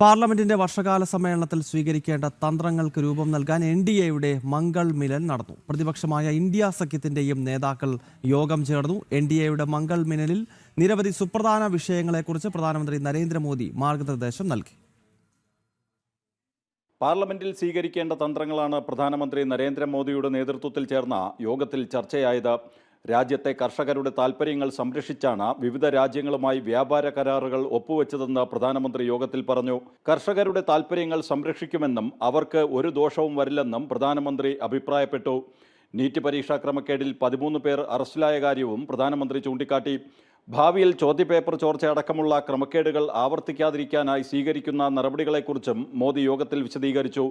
പാർലമെന്റിന്റെ വർഷകാല സമ്മേളനത്തിൽ സ്വീകരിക്കേണ്ട തന്ത്രങ്ങൾക്ക് രൂപം നൽകാൻ എൻഡിഎയുടെ മംഗൾ മിലൻ നടന്നു. പ്രതിപക്ഷമായ ഇന്ത്യ സഖ്യത്തിന്റെയും നേതാക്കൾ യോഗം ചേർന്നു. എൻഡിഎയുടെ മംഗൾ മിലനിൽ നിരവധി സുപ്രധാന വിഷയങ്ങളെക്കുറിച്ച് പ്രധാനമന്ത്രി നരേന്ദ്രമോദി മാർഗനിർദ്ദേശം നൽകി. പാർലമെന്റിൽ സ്വീകരിക്കേണ്ട തന്ത്രങ്ങളാണ് പ്രധാനമന്ത്രി നരേന്ദ്രമോദിയുടെ നേതൃത്വത്തിൽ ചേർന്ന യോഗത്തിൽ ചർച്ചയായത്. രാജ്യത്തെ കർഷകരുടെ താൽപ്പര്യങ്ങൾ സംരക്ഷിച്ചാണ് വിവിധ രാജ്യങ്ങളുമായി വ്യാപാര കരാറുകൾ ഒപ്പുവെച്ചതെന്ന് പ്രധാനമന്ത്രി യോഗത്തിൽ പറഞ്ഞു. കർഷകരുടെ താൽപ്പര്യങ്ങൾ സംരക്ഷിക്കുമെന്നും അവർക്ക് ഒരു ദോഷവും വരില്ലെന്നും പ്രധാനമന്ത്രി അഭിപ്രായപ്പെട്ടു. നീറ്റ് പരീക്ഷാ ക്രമക്കേടിൽ 13 പേർ അറസ്റ്റിലായ കാര്യവും പ്രധാനമന്ത്രി ചൂണ്ടിക്കാട്ടി. ഭാവിയിൽ ചോദ്യപേപ്പർ ചോർച്ച അടക്കമുള്ള ക്രമക്കേടുകൾ ആവർത്തിക്കാതിരിക്കാനായി സ്വീകരിക്കുന്ന നടപടികളെക്കുറിച്ചും മോദി യോഗത്തിൽ വിശദീകരിച്ചു.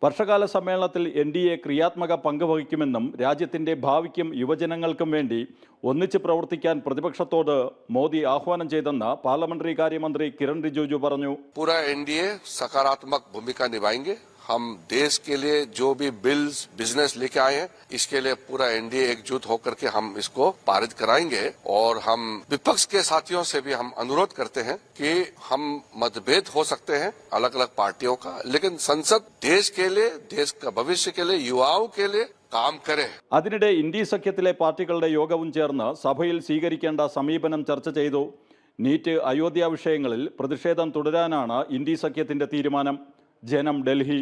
വർഷകാല സമ്മേളനത്തിൽ എൻഡിഎ ക്രിയാത്മക പങ്ക് വഹിക്കുമെന്നും രാജ്യത്തിന്റെ ഭാവിക്കും യുവജനങ്ങൾക്കും വേണ്ടി ഒന്നിച്ച് പ്രവർത്തിക്കാൻ പ്രതിപക്ഷത്തോട് മോദി ആഹ്വാനം ചെയ്തെന്ന് പാർലമെന്ററി കാര്യമന്ത്രി കിരൺ റിജിജു പറഞ്ഞു. पूरा एनडीए सकारात्मक भूमिका निभाएंगे। हम देश के लिए जो भी बिल्स बिजनेस लेके आए हैं, इसके लिए पूरा एनडीए एकजुट होकर के हम इसको पारित कराएंगे। और हम विपक्ष के साथियों से भी हम अनुरोध करते हैं कि हम मतभेद हो सकते हैं अलग अलग पार्टियों का, लेकिन संसद देश के लिए, देश का भविष्य के लिए, युवाओं के लिए काम करे. അതിനിടെ ഇന്ത്യ സഖ്യത്തിലെ പാർട്ടികളുടെ യോഗവും ചേർന്ന് സഭയിൽ സ്വീകരിക്കേണ്ട സമീപനം ചർച്ച ചെയ്തു. നീറ്റ്, അയോധ്യ വിഷയങ്ങളിൽ പ്രതിഷേധം തുടരാനാണ് ഇന്ത്യ സഖ്യത്തിന്റെ തീരുമാനം. ജനം, ഡൽഹി.